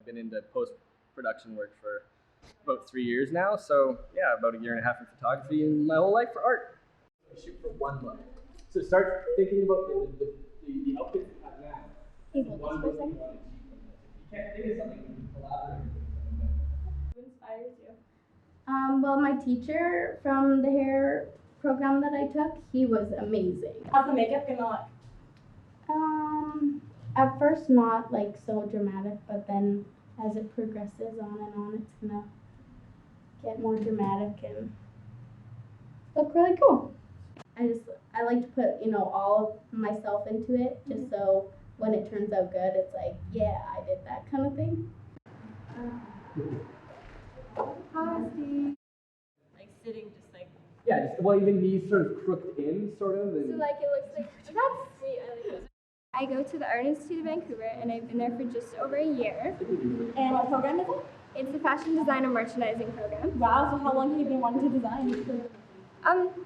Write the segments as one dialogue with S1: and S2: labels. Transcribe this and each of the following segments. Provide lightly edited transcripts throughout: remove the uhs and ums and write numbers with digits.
S1: been into post-production work for about 3 years now. So yeah, about a year and a half in photography and my whole life for art. I shoot for one look. So start thinking about the outfits you have now. One look you want to achieve from this. If you can't think of something, you can collaborate with someone.
S2: Who inspires you? Well, my teacher from the hair program that I took, he was amazing.
S3: How's the makeup gonna look?
S2: At first not like so dramatic, but then as it progresses on, it's gonna get more dramatic and look really cool. I like to put, all of myself into it, just so when it turns out good, it's like, yeah, I did that kind of thing.
S3: Hi, Steve. Like sitting, just like.
S1: Yeah, even he's sort of crooked in, sort of. And
S2: So like it looks like that's sweet. I like it.
S4: I go to the Art Institute of Vancouver, and I've been there for just over a year.
S3: And what program is it?
S4: It's the Fashion Design and Merchandising program.
S3: Wow, so how long have you been wanting to design?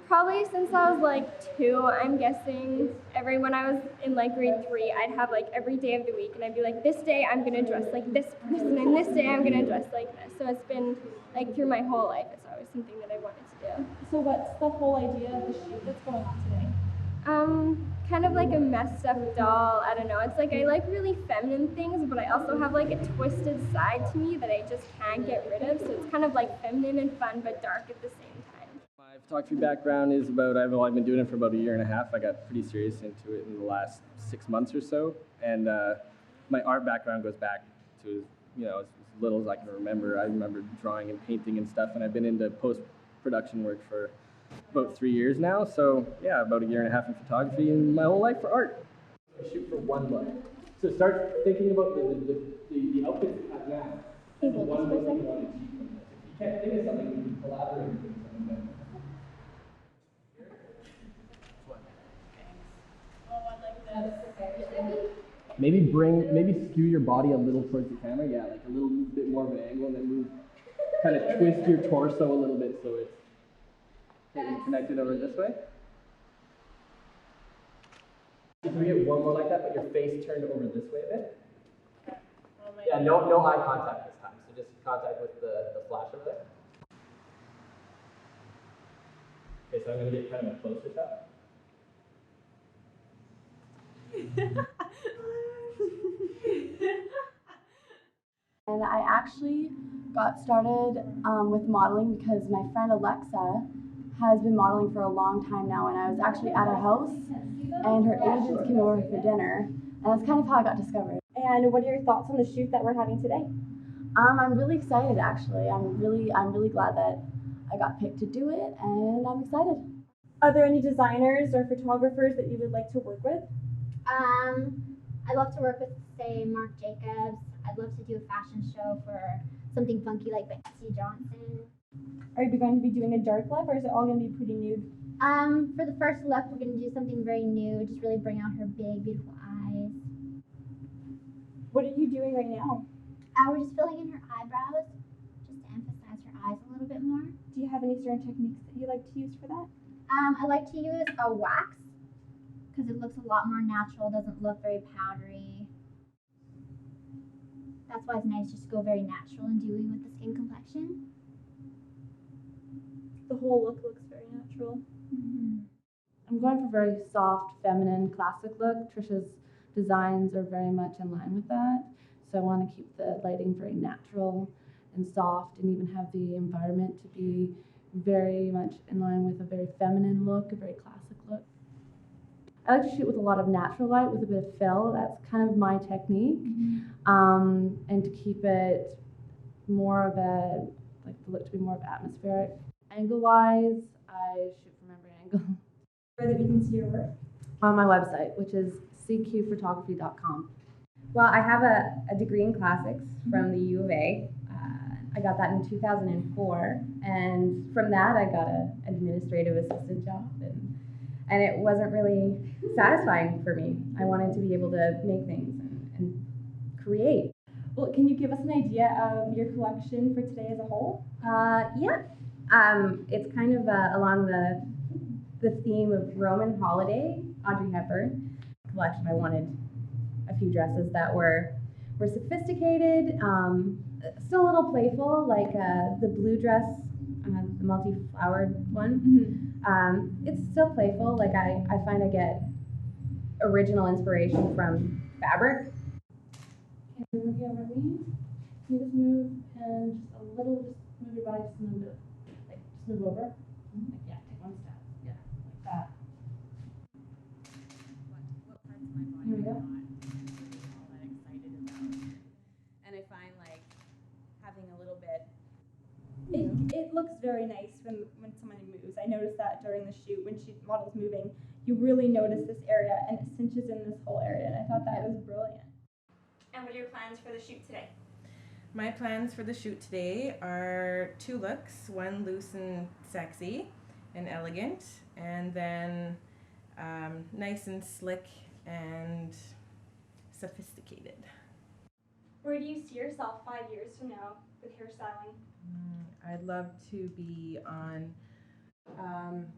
S4: Probably since I was like 2, I'm guessing. When I was in like grade 3, I'd have like every day of the week, and I'd be like, this day I'm gonna dress like this person, and this day I'm gonna dress like this. So it's been like through my whole life, it's always something that I wanted to do.
S3: So what's the whole idea of the shoot that's going on today?
S4: Kind of like a messed up doll. I don't know. It's like I like really feminine things, but I also have like a twisted side to me that I just can't get rid of. So it's kind of like feminine and fun, but dark at the same time.
S1: my photography background is I've been doing it for about a year and a half. I got pretty serious into it in the last 6 months or so. And my art background goes back to, as little as I can remember. I remember drawing and painting and stuff, and I've been into post-production work for about 3 years now. So yeah, about a year and a half in photography and my whole life for art. I shoot for one look. So start thinking about the outfits you have now. One look you want to achieve from this. If you can't think of something, you can collaborate with someone. Maybe skew your body a little towards the camera. Yeah, like a little bit more of an angle, and then kind of twist your torso a little bit so it's connected over this way. If we get one more like that, but your face turned over this way a bit. Yeah, no eye contact this time. So just contact with the flash over there. Okay, so I'm going to get kind of a closer shot.
S5: And I actually got started with modeling because my friend Alexa has been modeling for a long time now, and I was actually at her house and her agents came over for dinner, and that's kind of how I got discovered.
S3: And what are your thoughts on the shoot that we're having today?
S5: I'm really excited actually. I'm really glad that I got picked to do it, and I'm excited.
S3: Are there any designers or photographers that you would like to work with?
S6: I'd love to work with, say, Marc Jacobs. I'd love to do a fashion show for something funky like Betsy Johnson.
S3: Are you going to be doing a dark look, or is it all going to be pretty nude?
S6: For the first look, we're going to do something very nude, just really bring out her big, beautiful eyes.
S3: What are you doing right now?
S6: We're just filling in her eyebrows, just to emphasize her eyes a little bit more.
S3: Do you have any certain techniques that you like to use for that?
S6: I like to use a wax, because it looks a lot more natural, doesn't look very powdery. That's why it's nice just to go very natural and dewy with the skin complexion.
S3: The whole look looks very natural.
S5: I'm going for a very soft, feminine, classic look. Trisha's designs are very much in line with that. So I want to keep the lighting very natural and soft, and even have the environment to be very much in line with a very feminine look, a very classic look. I like to shoot with a lot of natural light with a bit of fill. That's kind of my technique. And to keep it more of the look to be more of atmospheric. Angle-wise, I shoot from every angle.
S3: Where that we can see your work?
S5: On my website, which is cqphotography.com.
S7: Well, I have a degree in classics from the U of A. I got that in 2004, and from that I got an administrative assistant job, and it wasn't really satisfying for me. I wanted to be able to make things and create.
S3: Well, can you give us an idea of your collection for today as a whole?
S7: Yeah. It's kind of along the theme of Roman holiday, Audrey Hepburn collection. I wanted a few dresses that were were sophisticated, still a little playful, like the blue dress, the multi-flowered one. It's still playful. Like I find I get original inspiration from fabric.
S5: Okay, looking over at me. Can you just move and just a little, just move your body just a little bit, like just move over. Like, yeah, take one step. Yeah, like that. Here we go.
S7: And I find like having a little bit.
S3: It looks very nice when someone moves. I noticed that during the shoot when she model's moving, you really notice this area and it cinches in this whole area, and I thought that was brilliant. And what are your plans for the shoot today?
S8: My plans for the shoot today are 2 looks, one loose and sexy and elegant, and then nice and slick and sophisticated.
S3: Where do you see yourself 5 years from now with hairstyling?
S8: I'd love to be on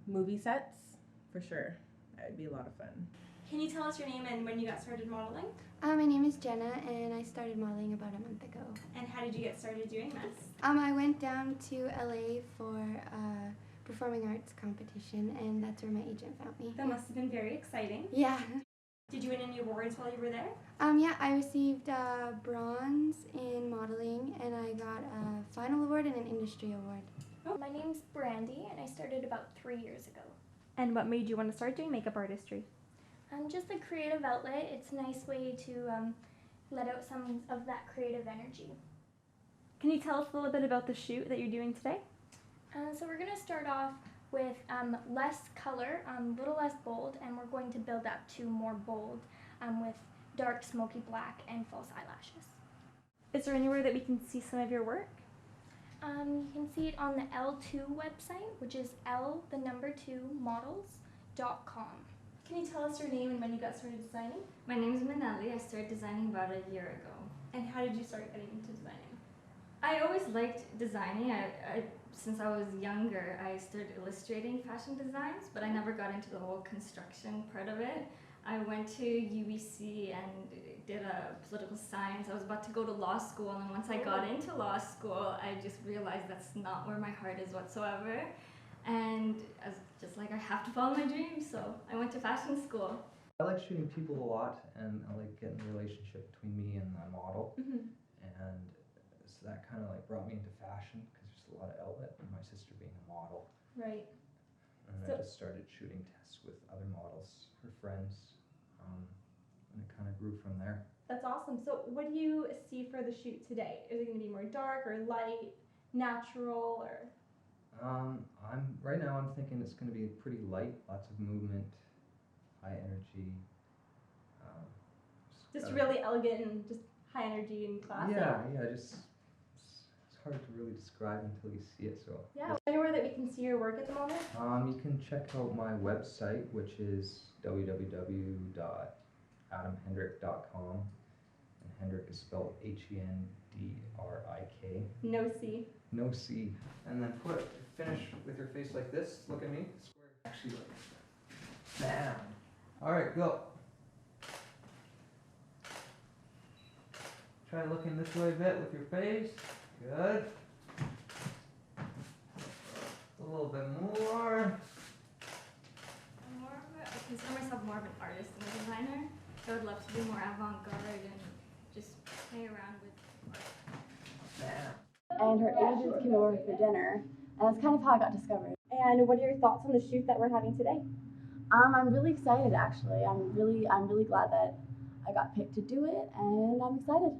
S8: movie sets, for sure. That would be a lot of fun.
S3: Can you tell us your name and when you got started modeling?
S9: My name is Jenna, and I started modeling about a month ago.
S3: And how did you get started doing this?
S9: I went down to LA for a performing arts competition, and that's where my agent found me.
S3: That must have been very exciting.
S9: Yeah.
S3: Did you win any awards while you were there?
S9: Yeah, I received bronze in modeling, and I got a final award and an industry award.
S4: Oh. My name's Brandy, and I started about 3 years ago.
S3: And what made you want to start doing makeup artistry?
S4: Just a creative outlet. It's a nice way to let out some of that creative energy.
S3: Can you tell us a little bit about the shoot that you're doing today?
S4: So we're going to start off with less color, a little less bold, and we're going to build up to more bold with dark smoky black and false eyelashes.
S3: Is there anywhere that we can see some of your work?
S4: You can see it on the L2 website, which is L2models.com.
S3: Can you tell us your name and when you got started designing?
S10: My name is Manali. I started designing about a year ago.
S3: And how did you start getting into designing?
S10: I always liked designing. Since I was younger, I started illustrating fashion designs, but I never got into the whole construction part of it. I went to UBC and did a political science. I was about to go to law school, and once I got into law school, I just realized that's not where my heart is whatsoever. And I was just like, I have to follow my dreams, so I went to fashion school.
S11: I like shooting people a lot, and I like getting the relationship between me and the model. And so that kind of like brought me into fashion because there's a lot of outlet, and my sister being a model.
S3: Right.
S11: And I just started shooting tests with other models, her friends, and it kind of grew from there.
S3: That's awesome. So what do you see for the shoot today? Is it going to be more dark or light, natural, or?
S11: Right now I'm thinking it's going to be pretty light, lots of movement, high energy.
S3: Just really elegant and just high energy and classic.
S11: Yeah, just it's hard to really describe until you see it. So
S3: yeah, anywhere that we can see your work at the moment?
S11: You can check out my website, which is www.adamhendrick.com, and Hendrick is spelled Hendrik.
S3: No C.
S11: No C. And then finish with your face like this. Look at me. Square. Actually, like bam. All right, go. Try looking this way a bit with your face. Good. A little bit more.
S10: I consider myself more of an artist than a designer. So I would love to be more avant-garde and just play around with art.
S11: Bam.
S5: And her agents came over for dinner, and that's kind of how I got discovered.
S3: And what are your thoughts on the shoot that we're having today?
S5: I'm really excited, actually. I'm really glad that I got picked to do it, and I'm excited.